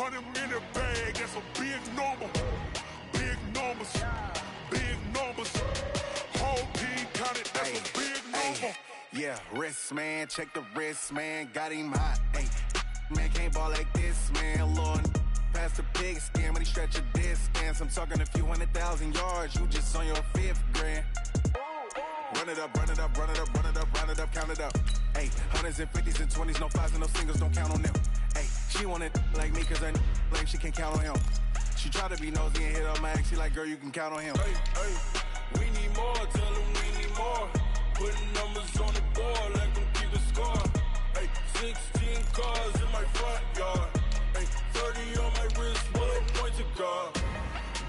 100-minute bag, that's a big number. Big numbers, big numbers. Whole team counted, that's a big number. Yeah, wrist, man, check the wrist, man, got him hot. Ay, man, can't ball like this, man, Lord. Pass the pig skin when he stretch a distance. I'm talking a few 100,000 yards, you just on your 5th grand. Run it up, run it up, run it up, run it up, round it up, count it up. Ay, hundreds and 50s and 20s, no 5s and no singles, don't count on them. Ay, she want it like me cause her like she can count on him. She try to be nosy and hit up my ex, she like, girl, you can count on him. Hey, we need more, tell them we need more. Putting numbers on the board, let them keep the score. Hey, 16 cars in my front yard. Hey, 30 on my wrist, bullet point to God.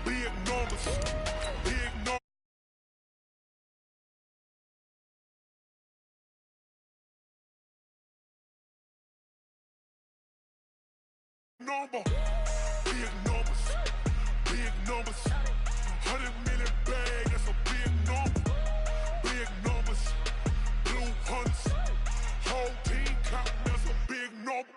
Big numbers, big numbers. Number, big numbers, big numbers. 100-minute bag, that's a big number. Big numbers, blue hunts. Whole team count, that's a big number.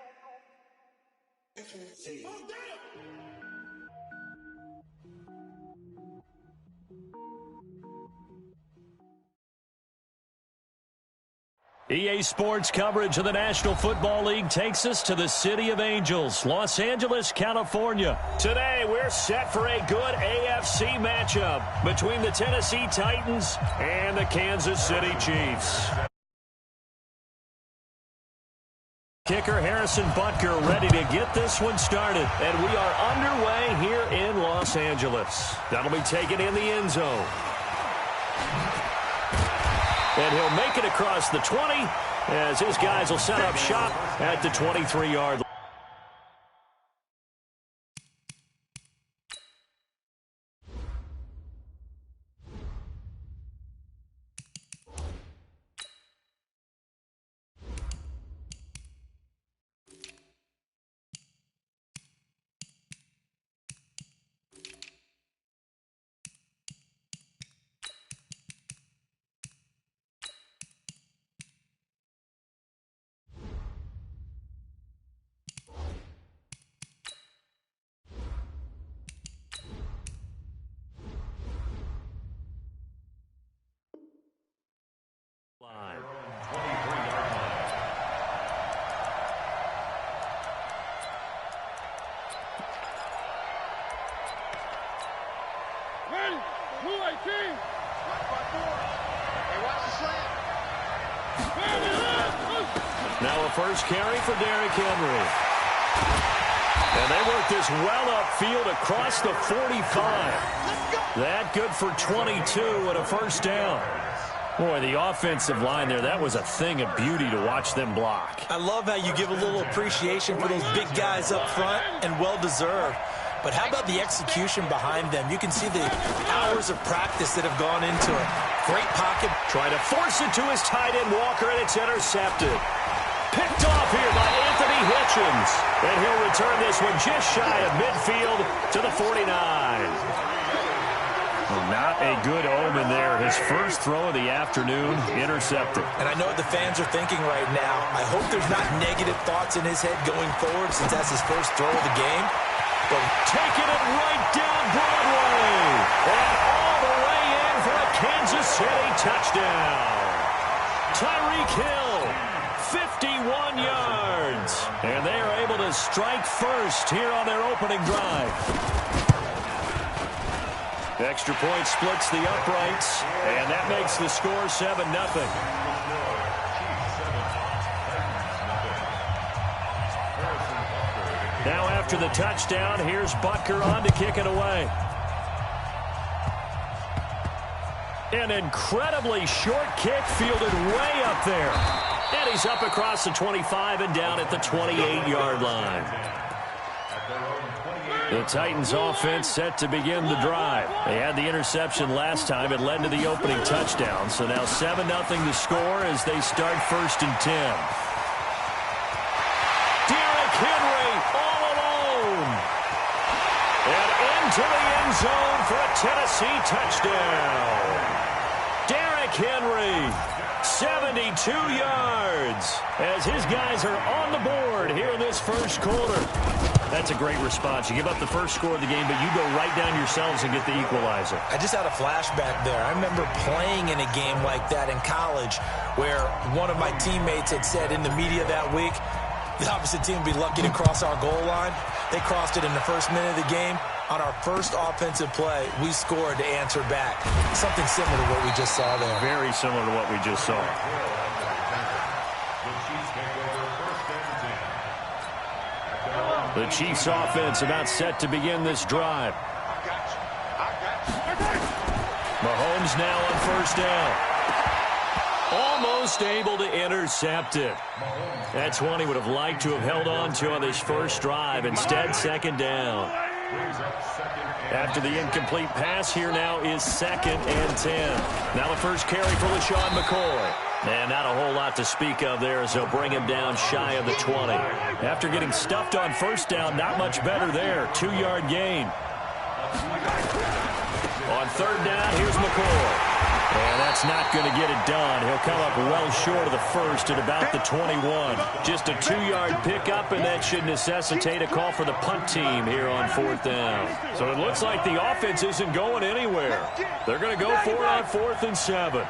EA Sports coverage of the National Football League takes us to the City of Angels, Los Angeles, California. Today, we're set for a good AFC matchup between the Tennessee Titans and the Kansas City Chiefs. Kicker Harrison Butker ready to get this one started, and we are underway here in Los Angeles. That'll be taken in the end zone. And he'll make it across the 20 as his guys will set up shop at the 23-yard line. Now a first carry for Derrick Henry. And they work this well upfield across the 45. That good for 22 and a first down. Boy, the offensive line there, that was a thing of beauty to watch them block. I love how you give a little appreciation for those big guys up front, and well-deserved. But how about the execution behind them? You can see the hours of practice that have gone into it. Great pocket. Trying to force it to his tight end, Walker, and it's intercepted. Picked off here by Anthony Hitchens. And he'll return this one just shy of midfield to the 49. Well, not a good omen there. His first throw of the afternoon, intercepted. And I know what the fans are thinking right now. I hope there's not negative thoughts in his head going forward since that's his first throw of the game. But taking it right down Broadway. And all the way in for a Kansas City touchdown. Tyreek Hill, 51 yards. And they are able to strike first here on their opening drive. Extra point splits the uprights, and that makes the score 7-0. Now after the touchdown, here's Butker on to kick it away. An incredibly short kick fielded way up there. And he's up across the 25 and down at the 28-yard line. The Titans offense set to begin the drive. They had the interception last time. It led to the opening touchdown. So now 7-0 to score as they start 1st and 10. Derrick Henry all alone. And into the end zone for a Tennessee touchdown. Derrick Derrick Henry, 72 yards, as his guys are on the board here in this first quarter. That's a great response. You give up the first score of the game, but you go right down yourselves and get the equalizer. I just had a flashback there. I remember playing in a game like that in college where one of my teammates had said in the media that week, the opposite team would be lucky to cross our goal line. They crossed it in the first minute of the game. On our first offensive play, we scored to answer back. Something similar to what we just saw there. Very similar to what we just saw. The Chiefs offense about set to begin this drive. Mahomes now on first down. Almost able to intercept it. That's one he would have liked to have held on to on this first drive. Instead, second down. After the incomplete pass, here now is 2nd and 10. Now the first carry for LaShawn McCoy. And not a whole lot to speak of there as they'll bring him down shy of the 20. After getting stuffed on first down, not much better there. 2-yard gain. On third down, here's McCoy. And that's not going to get it done. He'll come up well short of the first at about the 21. Just a 2-yard pickup, and that should necessitate a call for the punt team here on 4th down. So it looks like the offense isn't going anywhere. They're going to go for it on 4th and 7.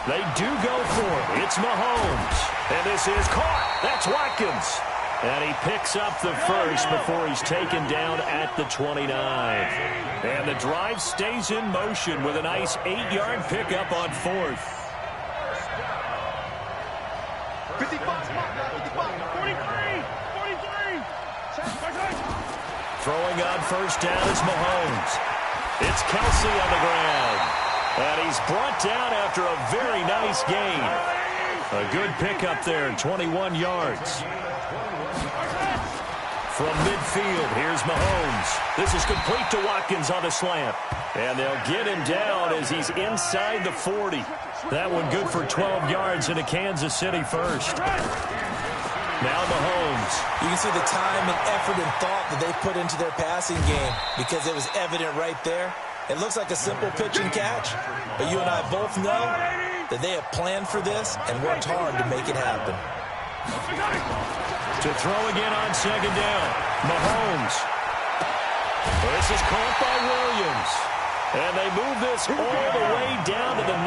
They do go for it. It's Mahomes. And this is caught. That's Watkins. And he picks up the first before he's taken down at the 29. And the drive stays in motion with a nice 8-yard pickup on 4th. 43. Throwing on first down is Mahomes. It's Kelsey on the ground. And he's brought down after a very nice gain. A good pickup there, 21 yards. From midfield, here's Mahomes. This is complete to Watkins on the slant. And they'll get him down as he's inside the 40. That one good for 12 yards into Kansas City first. Now Mahomes. You can see the time and effort and thought that they put into their passing game because it was evident right there. It looks like a simple pitch and catch, but you and I both know that they have planned for this and worked hard to make it happen. To throw again on second down. Mahomes. This is caught by Williams. And they move this all the way down to the 9.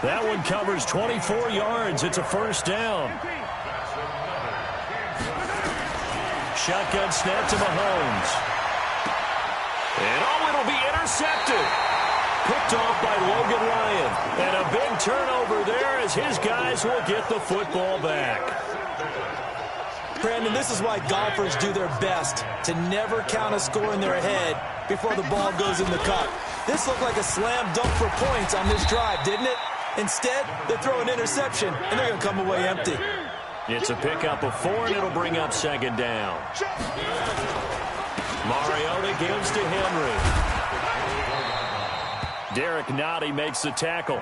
That one covers 24 yards. It's a first down. Shotgun snap to Mahomes. And it'll be intercepted. Picked off by Logan Ryan. And a big turnover there as his guys will get the football back. Brandon, this is why golfers do their best to never count a score in their head before the ball goes in the cup. This looked like a slam dunk for points on this drive, didn't it? Instead, they throw an interception, and they're going to come away empty. It's a pickup of 4, and it'll bring up second down. Mariota gives to Henry. Derek Nottie makes the tackle.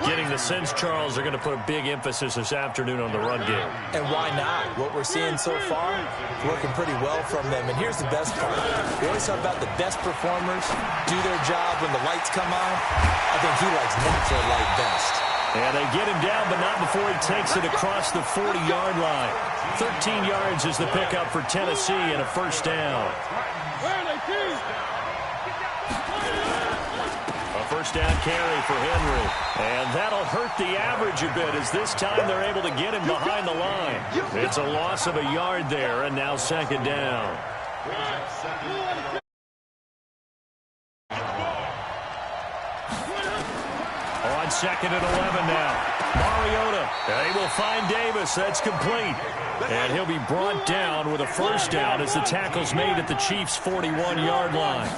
Getting the sense, Charles, they're going to put a big emphasis this afternoon on the run game. And why not? What we're seeing so far is working pretty well from them. And here's the best part. We always talk about the best performers do their job when the lights come on. I think he likes natural light best. And they get him down, but not before he takes it across the 40-yard line. 13 yards is the pickup for Tennessee and a first down. First down carry for Henry. And that'll hurt the average a bit as this time they're able to get him behind the line. It's a loss of a yard there, and now second down. On second and 11 now. Mariota. They will find Davis. That's complete. And he'll be brought down with a first down as the tackle's made at the Chiefs' 41-yard line.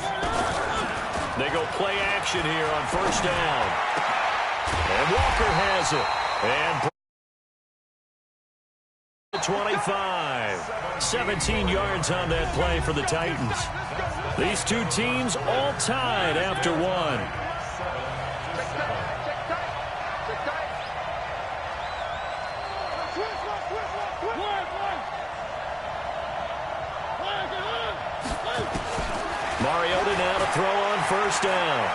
They go play action here on first down. And Walker has it. And 25. 17 yards on that play for the Titans. These two teams all tied after one. Mariota now to throw on first down.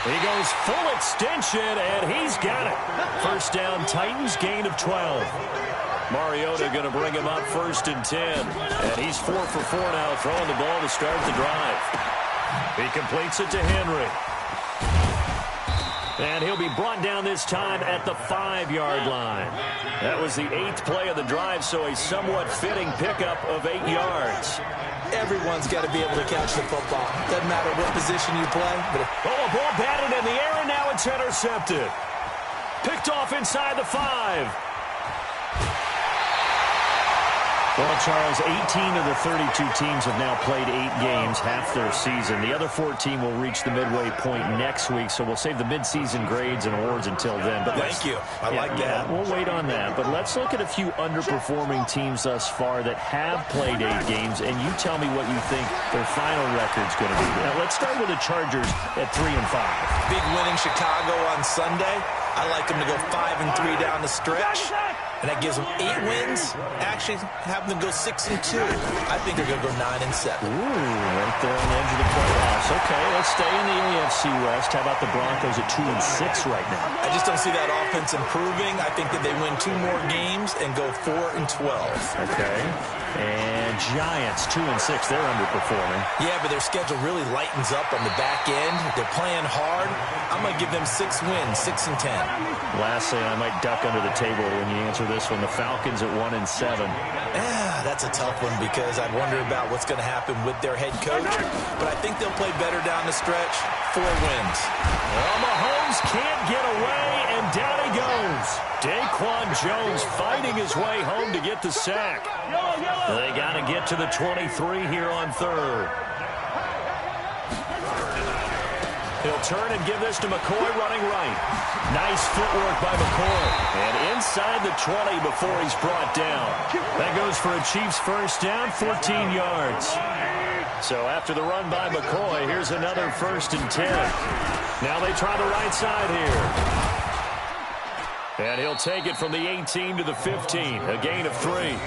He goes full extension, and he's got it. First down, Titans, gain of 12. Mariota going to bring him up 1st and 10. And he's 4 for 4 now, throwing the ball to start the drive. He completes it to Henry. And he'll be brought down this time at the 5-yard line. That was the 8th play of the drive, so a somewhat fitting pickup of 8 yards. Everyone's got to be able to catch the football. Doesn't matter what position you play. But a ball batted in the air, and now it's intercepted. Picked off inside the 5. Well, Charles, 18 of the 32 teams have now played 8 games, half their season. The other 14 will reach the midway point next week, so we'll save the midseason grades and awards until then. But thank you. I like that. We'll wait on that. But let's look at a few underperforming teams thus far that have played 8 games, and you tell me what you think their final record's going to be. Now, let's start with the Chargers at 3 and 5. Big win in Chicago on Sunday. I like them to go 5 and 3 down the stretch. And that gives them 8 wins. Actually, have them go 6 and 2. I think they're going to go 9 and 7. Ooh, right there on the edge of the playoffs. Okay, let's stay in the AFC West. How about the Broncos at 2 and 6 right now? I just don't see that offense improving. I think that they win 2 more games and go 4 and 12. Okay. And Giants, 2 and 6. They're underperforming. Yeah, but their schedule really lightens up on the back end. They're playing hard. I'm going to give them 6 wins, 6 and 10. Lastly, I might duck under the table when you answer this one. The Falcons at 1 and 7. Yeah, that's a tough one because I wonder about what's going to happen with their head coach. But I think they'll play better down the stretch. 4 wins. Well, Mahomes can't get away, and down he goes. Daquan Jones fighting his way home to get the sack. They got to get to the 23 here on 3rd. He'll turn and give this to McCoy running right. Nice footwork by McCoy. And inside the 20 before he's brought down. That goes for a Chiefs first down, 14 yards. So after the run by McCoy, here's another 1st and 10. Now they try the right side here. And he'll take it from the 18 to the 15, a gain of 3.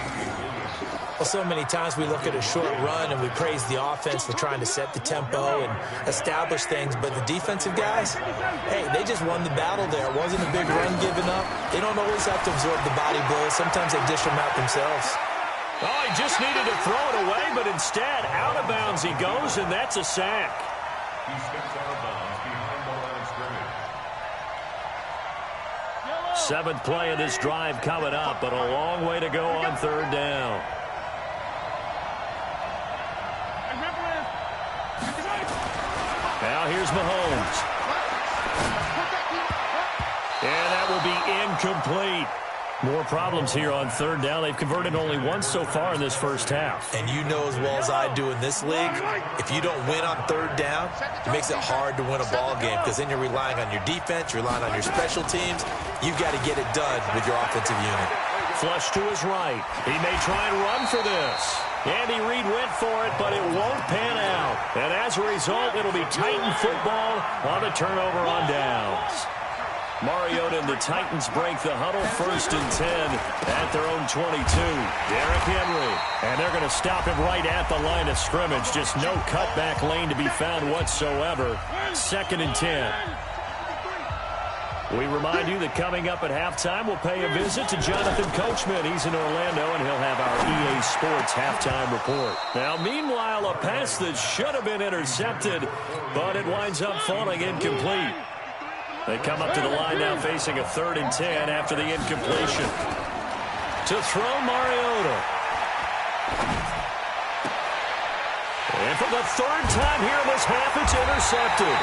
Well, so many times we look at a short run and we praise the offense for trying to set the tempo and establish things, but the defensive guys, hey, they just won the battle there. It wasn't a big run given up. They don't always have to absorb the body blows. Sometimes they dish them out themselves. Oh, he just needed to throw it away, but instead, out of bounds he goes, and that's a sack. He steps out of bounds behind the line of scrimmage. 7th play of this drive coming up, but a long way to go on 3rd down. Now here's Mahomes. And that will be incomplete. More problems here on 3rd down. They've converted only once so far in this first half. And you know as well as I do in this league, if you don't win on 3rd down, it makes it hard to win a ball game because then you're relying on your defense, you're relying on your special teams. You've got to get it done with your offensive unit. Flush to his right. He may try and run for this. Andy Reid went for it, but it won't pan out. And as a result, it'll be Titan football on the turnover on downs. Mariota and the Titans break the huddle, 1st and 10 at their own 22. Derrick Henry. And they're going to stop him right at the line of scrimmage. Just no cutback lane to be found whatsoever. 2nd and 10. We remind you that coming up at halftime, we'll pay a visit to Jonathan Coachman. He's in Orlando, and he'll have our EA Sports halftime report. Now, meanwhile, a pass that should have been intercepted, but it winds up falling incomplete. They come up to the line now facing a 3rd and 10 after the incompletion. To throw Mariota. And for the 3rd time here in this half, it's intercepted.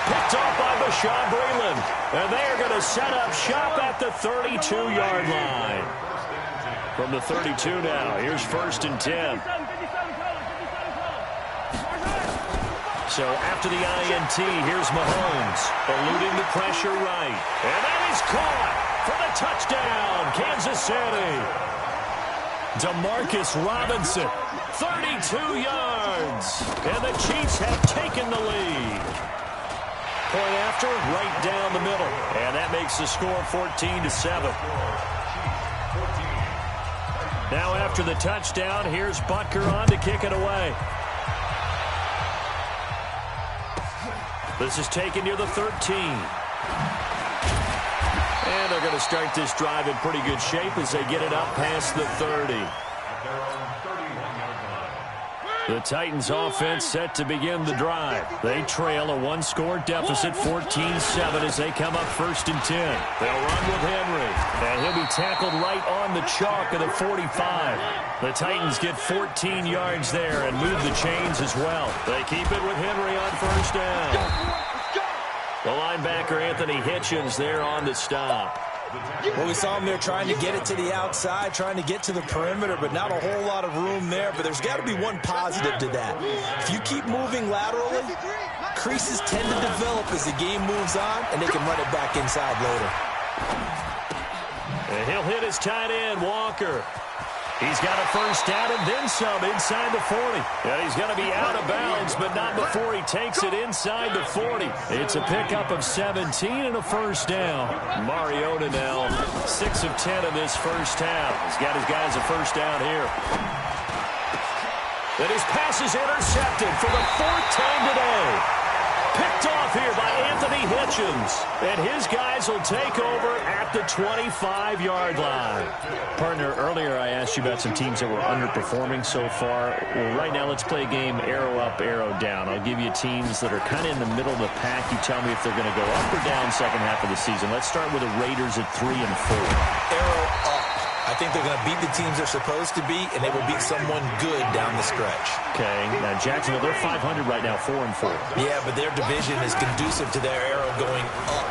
Picked off by Bashaud Breeland. And they are going to set up shop at the 32-yard line. From the 32 now, here's 1st and 10. So after the INT, here's Mahomes, eluding the pressure right. And that is caught for the touchdown, Kansas City. Demarcus Robinson, 32 yards. And the Chiefs have taken the lead. Point after, right down the middle. And that makes the score 14-7. Now after the touchdown, here's Butker on to kick it away. This is taken near the 13. And they're going to start this drive in pretty good shape as they get it up past the 30. The Titans offense set to begin the drive. They trail a one-score deficit, 14-7, as they come up 1st and 10. They'll run with Henry, and he'll be tackled right on the chalk of the 45. The Titans get 14 yards there and move the chains as well. They keep it with Henry on 1st down. The linebacker, Anthony Hitchens, there on the stop. Well, we saw him there trying to get it to the outside, trying to get to the perimeter, but not a whole lot of room there. But there's got to be one positive to that. If you keep moving laterally, creases tend to develop as the game moves on, and they can run it back inside later. And he'll hit his tight end, Walker. He's got a 1st down and then some inside the 40. And he's going to be out of bounds, but not before he takes it inside the 40. It's a pickup of 17 and a 1st down. Mariota now 6 of 10 in this 1st half. He's got his guys a 1st down here. And his pass is intercepted for the 4th time today. Picked off here by Anthony Hitchens. And his guys will take over at the 25-yard line. Partner, earlier I asked you about some teams that were underperforming so far. Well, right now let's play a game arrow up, arrow down. I'll give you teams that are kind of in the middle of the pack. You tell me if they're going to go up or down second half of the season. Let's start with the Raiders at 3 and 4. Arrow up. I think they're going to beat the teams they're supposed to beat, and they will beat someone good down the stretch. Okay. Now, Jacksonville, they're 500 right now, 4 and 4. Yeah, but their division is conducive to their arrow going up.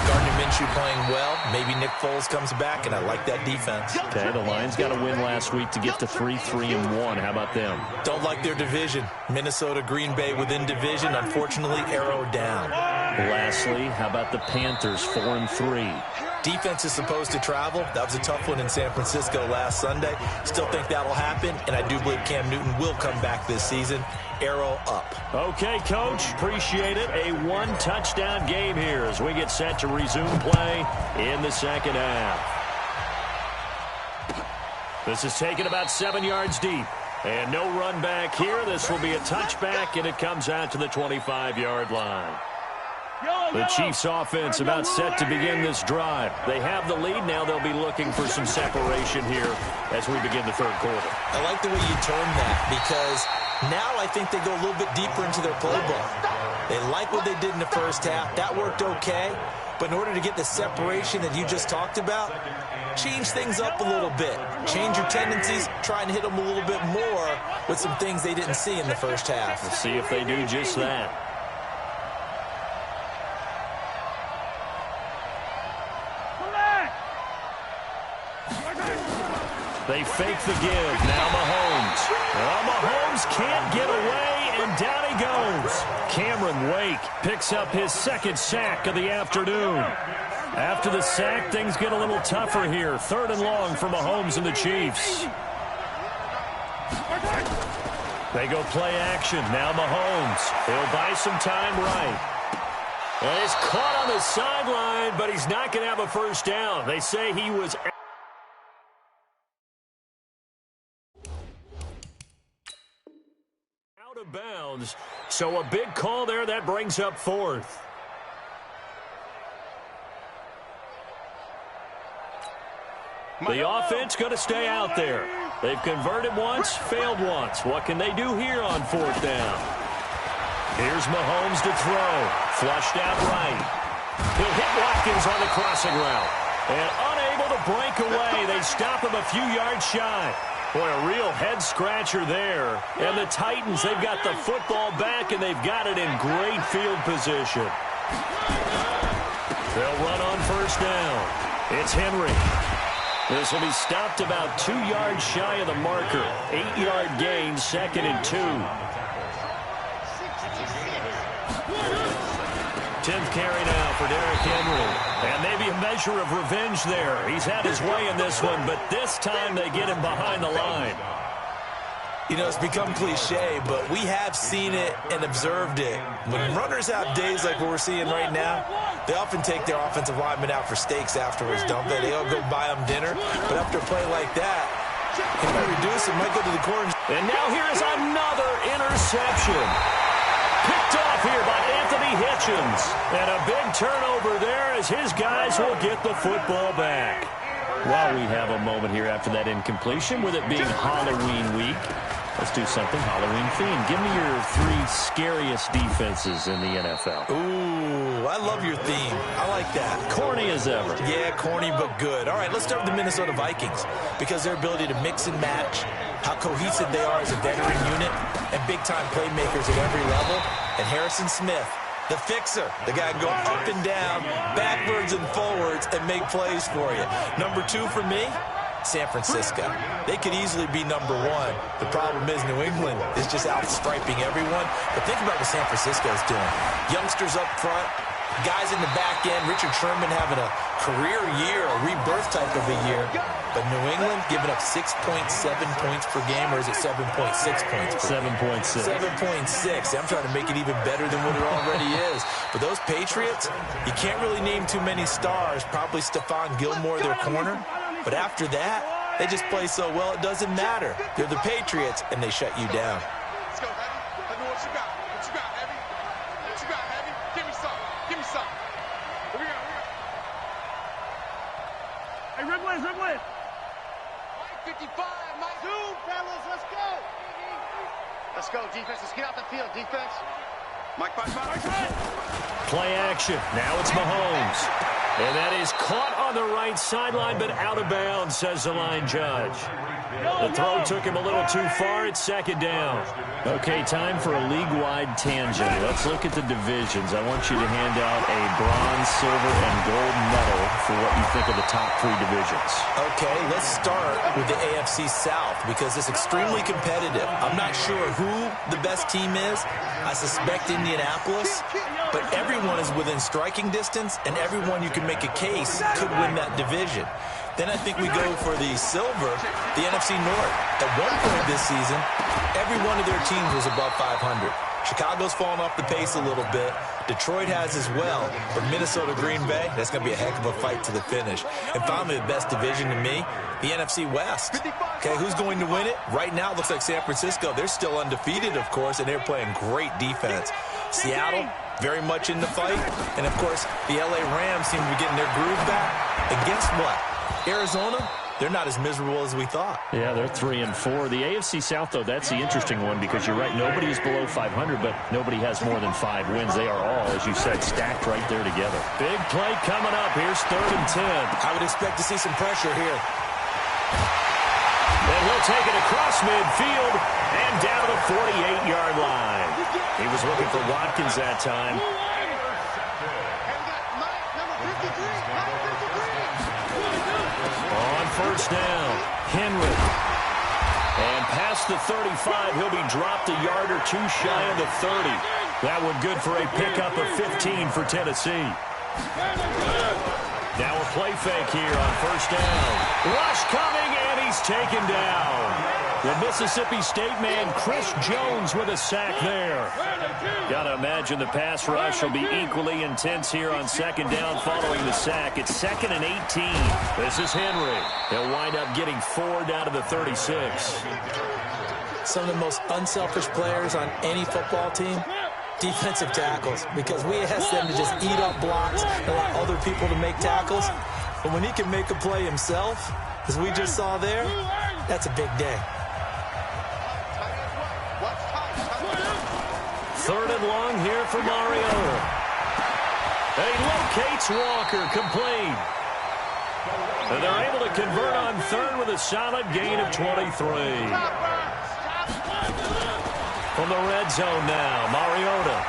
Gardner Minshew playing well. Maybe Nick Foles comes back, and I like that defense. Okay, the Lions got a win last week to get to 3-3-1. How about them? Don't like their division. Minnesota, Green Bay within division. Unfortunately, arrow down. Lastly, how about the Panthers, 4 and 3? Defense is supposed to travel. That was a tough one in San Francisco last Sunday. Still think that'll happen, and I do believe Cam Newton will come back this season. Arrow up. Okay, Coach. Appreciate it. A 1-touchdown game here as we get set to resume play in the second half. This is taken about 7 yards deep. And no run back here. This will be a touchback, and it comes out to the 25-yard line. The Chiefs offense about set to begin this drive. They have the lead. Now they'll be looking for some separation here as we begin the 3rd quarter. I like the way you term that because now I think they go a little bit deeper into their playbook. They like what they did in the 1st half. That worked okay. But in order to get the separation that you just talked about, change things up a little bit. Change your tendencies. Try and hit them a little bit more with some things they didn't see in the 1st half. Let's see if they do just that. They fake the give. Now Mahomes. Well, Mahomes can't get away, and down he goes. Cameron Wake picks up his 2nd sack of the afternoon. After the sack, things get a little tougher here. 3rd and long for Mahomes and the Chiefs. They go play action. Now Mahomes. He'll buy some time right. And he's caught on the sideline, but he's not going to have a 1st down. They say he was out of bounds. So a big call there. That brings up 4th. The offense going to stay out there. They've converted once, failed once. What can they do here on 4th down? Here's Mahomes to throw. Flushed out right. He'll hit Watkins on the crossing route. And unable to break away, they stop him a few yards shy. Boy, a real head-scratcher there. And the Titans, they've got the football back, and they've got it in great field position. They'll run on 1st down. It's Henry. This will be stopped about 2 yards shy of the marker. 8-yard gain, 2nd and 2. 10th carry now for Derrick Henry. And maybe a measure of revenge there. He's had his way in this one, but this time they get him behind the line. You know, it's become cliche, but we have seen it and observed it. When runners have days like what we're seeing right now, they often take their offensive linemen out for steaks afterwards, don't they? They all go buy them dinner. But after a play like that, he might reduce it, might go to the corner. And now here is another interception. Picked off here by Anthony Hitchens. And a big turnover there as his guys will get the football back. Well, we have a moment here after that incompletion with it being Halloween week. Let's do something Halloween themed. Give me your 3 scariest defenses in the NFL. Ooh, I love your theme. I like that. Corny as ever. Yeah, corny but good. All right, let's start with the Minnesota Vikings because their ability to mix and match, how cohesive they are as a veteran unit, and big-time playmakers at every level. And Harrison Smith, the fixer, the guy go up and down, backwards and forwards, and make plays for you. Number 2 for me, San Francisco. They could easily be number 1. The problem is New England is just outstriping everyone. But think about what San Francisco is doing. Youngsters up front, guys in the back end. Richard Sherman having a career year, a rebirth type of a year. But New England giving up 6.7 points per game, or is it 7.6 points per game? 7.6. 7.6. I'm trying to make it even better than what it already is. But those Patriots, you can't really name too many stars. Probably Stephon Gilmore, their corner. But after that, they just play so well, it doesn't matter. They're the Patriots, and they shut you down. Let's go, Heavy. I know what you got. What you got, Heavy? What you got, Heavy? Give me some. Give me some. Here we go. Hey, Riblet, Riblet. Mike 55, Mike. Two, fellas, let's go. Let's go, defense. Let's get out the field, defense. Mike 55. Play action. Now it's Mahomes. And that is caught on the right sideline, but out of bounds, says the line judge. The throw took him a little too far. It's 2nd down. Okay, time for a league-wide tangent. Let's look at the divisions. I want you to hand out a bronze, silver, and gold medal for what you think of the top 3 divisions. Okay, let's start with the AFC South because it's extremely competitive. I'm not sure who the best team is. I suspect Indianapolis, but everyone is within striking distance, and everyone you can make a case could win that division. Then I think we go for the silver, the NFC North. At one point this season, every one of their teams was above 500. Chicago's fallen off the pace a little bit. Detroit has as well. But Minnesota, Green Bay, that's going to be a heck of a fight to the finish. And finally, the best division to me, the NFC West. Okay, who's going to win it? Right now, it looks like San Francisco. They're still undefeated, of course, and they're playing great defense. Seattle, very much in the fight. And, of course, the L.A. Rams seem to be getting their groove back. And guess what? Arizona, they're not as miserable as we thought. Yeah, they're 3-4. The AFC South, though, that's the interesting one because you're right. Nobody is below 500, but nobody has more than 5 wins. They are all, as you said, stacked right there together. Big play coming up. Here's 3rd and 10. I would expect to see some pressure here. And he'll take it across midfield and down to the 48-yard line. He was looking for Watkins that time. On 1st down, Henry. And past the 35, he'll be dropped a yard or 2 shy of the 30. That one good for a pickup of 15 for Tennessee. Now a play fake here on 1st down. Rush coming, and he's taken down. The Mississippi State man, Chris Jones, with a sack there. Got to imagine the pass rush will be equally intense here on 2nd down following the sack. It's 2nd and 18. This is Henry. He'll wind up getting 4 down to the 36. Some of the most unselfish players on any football team, defensive tackles, because we ask them to just eat up blocks and allow other people to make tackles. But when he can make a play himself, as we just saw there, that's a big day. 3rd and long here for Mariota. He locates Walker, complete. And they're able to convert on 3rd with a solid gain of 23. From the red zone now, Mariota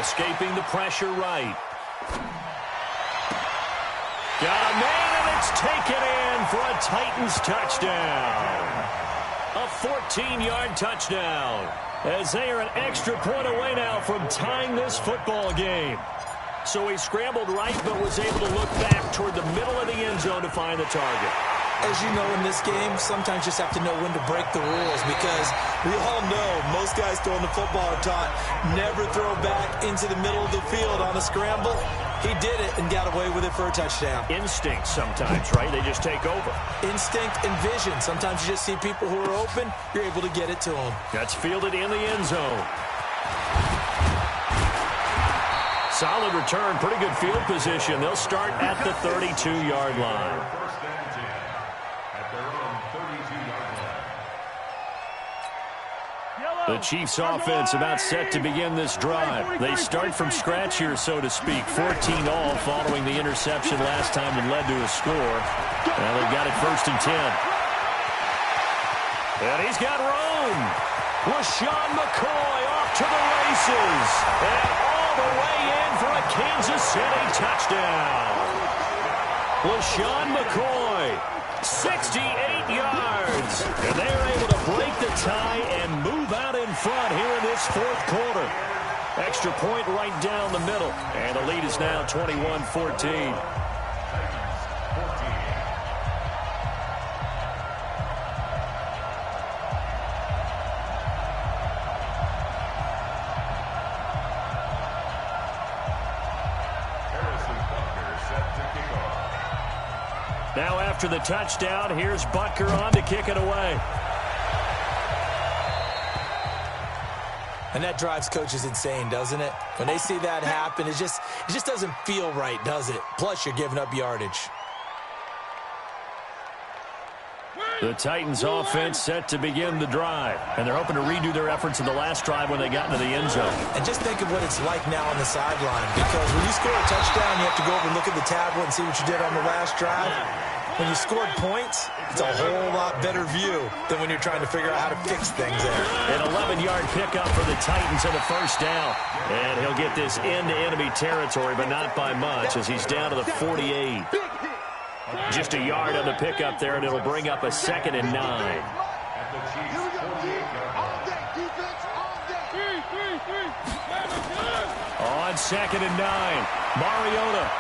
escaping the pressure right. Got a man, and it's taken in for a Titans touchdown. A 14-yard touchdown, as they are an extra point away now from tying this football game. So he scrambled right, but was able to look back toward the middle of the end zone to find the target. As you know, in this game, sometimes you just have to know when to break the rules, because we all know most guys throwing the football are taught never throw back into the middle of the field on a scramble. He did it and got away with it for a touchdown. Instinct sometimes, right? They just take over. Instinct and vision. Sometimes you just see people who are open, you're able to get it to them. That's fielded in the end zone. Solid return, pretty good field position. They'll start at the 32-yard line. The Chiefs offense about set to begin this drive. They start from scratch here, so to speak. 14-all following the interception last time that led to a score. Now they've got it 1st and 10. And he's got room. LaShawn McCoy off to the races. And all the way in for a Kansas City touchdown. LaShawn McCoy, 68 yards. And they're able to break the tie and move out in front here in this 4th quarter. Extra point right down the middle. And the lead is now 21-14. Now after the touchdown, here's Butker on to kick it away. And that drives coaches insane, doesn't it? When they see that happen, it just doesn't feel right, does it? Plus, you're giving up yardage. The Titans offense set to begin the drive. And they're hoping to redo their efforts in the last drive when they got into the end zone. And just think of what it's like now on the sideline. Because when you score a touchdown, you have to go over and look at the tablet and see what you did on the last drive. When you scored points, it's a whole lot better view than when you're trying to figure out how to fix things there. An 11-yard pickup for the Titans and a 1st down. And he'll get this into enemy territory, but not by much as he's down to the 48. Just a yard on the pickup there, and it'll bring up a 2nd and 9. On 2nd and 9, Mariota.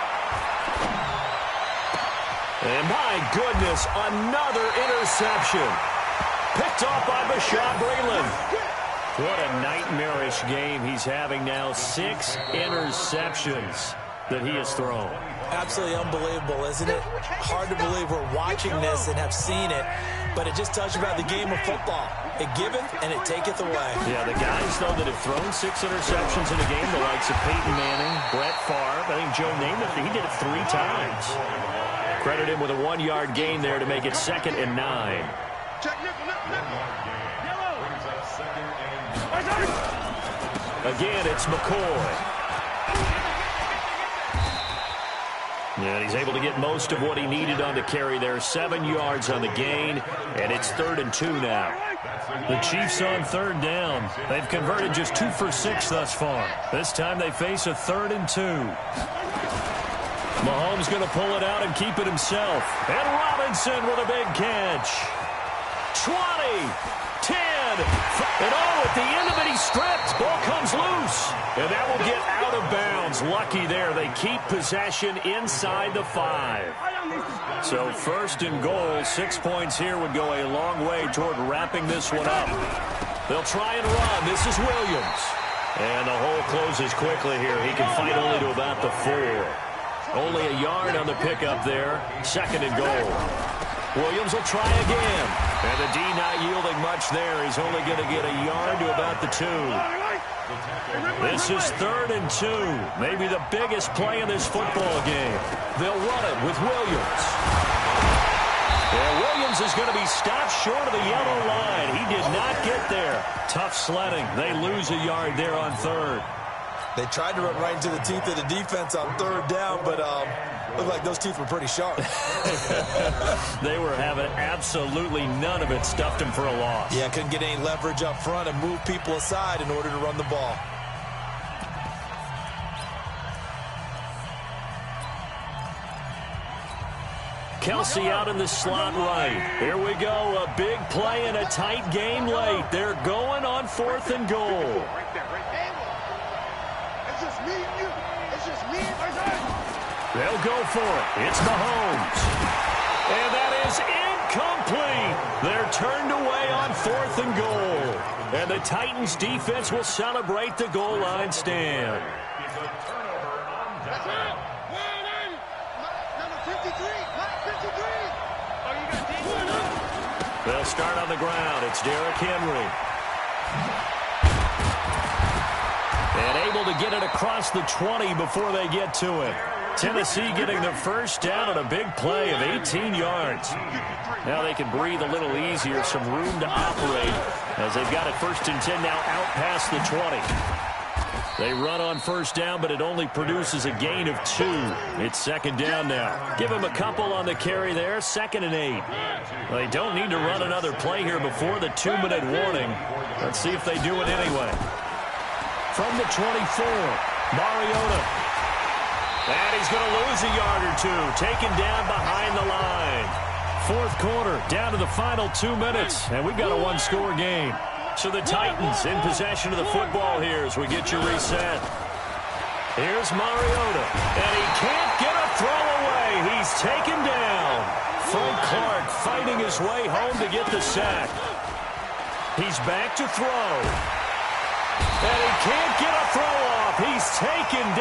And my goodness, another interception. Picked off by Bashaud Breeland. What a nightmarish game he's having now. 6 interceptions that he has thrown. Absolutely unbelievable, isn't it? Hard to believe we're watching this and have seen it, but it just tells you about the game of football. It giveth and it taketh away. Yeah, the guys, though, that have thrown 6 interceptions in a game, the likes of Peyton Manning, Brett Favre, I think Joe Namath, he did it 3 times. Credit him with a 1-yard gain there to make it 2nd and 9. Again, it's McCoy. And he's able to get most of what he needed on the carry there. 7 yards on the gain, and it's 3rd and 2 now. The Chiefs on 3rd down. They've converted just 2 for 6 thus far. This time they face a 3rd and 2. Mahomes going to pull it out and keep it himself. And Robinson with a big catch. 20, 10, and at the end of it, he's stripped. Ball comes loose. And that will get out of bounds. Lucky there. They keep possession inside the 5. So 1st and goal, 6 points here would go a long way toward wrapping this one up. They'll try and run. This is Williams. And the hole closes quickly here. He can fight only to about the 4. Only a yard on the pickup there. 2nd and goal. Williams will try again. And the D not yielding much there. He's only going to get a yard to about the 2. This is 3rd and 2. Maybe the biggest play in this football game. They'll run it with Williams. And Williams is going to be stopped short of the yellow line. He did not get there. Tough sledding. They lose a yard there on 3rd. They tried to run right into the teeth of the defense on 3rd down, but looked like those teeth were pretty sharp. They were having absolutely none of it. Stuffed him for a loss. Yeah, couldn't get any leverage up front and move people aside in order to run the ball. Kelsey out in the slot right. Here we go. A big play in a tight game late. They're going on 4th and goal. They'll go for it. It's Mahomes. And that is incomplete. They're turned away on 4th and goal. And the Titans defense will celebrate the goal line stand. They'll start on the ground. It's Derrick Henry. And able to get it across the 20 before they get to it. Tennessee getting the first down on a big play of 18 yards. Now they can breathe a little easier, some room to operate as they've got it 1st and 10 now out past the 20. They run on first down, but it only produces a gain of 2. It's 2nd down now. Give them a couple on the carry there, 2nd and 8. They don't need to run another play here before the 2-minute warning. Let's see if they do it anyway. From the 24, Mariota. And he's going to lose a yard or 2. Taken down behind the line. 4th quarter, down to the final 2 minutes. And we've got a 1-score game. So the Titans in possession of the football here as we get you reset. Here's Mariota. And he can't get a throw away. He's taken down. Frank Clark fighting his way home to get the sack. He's back to throw. And he can't get a throw off. He's taken down.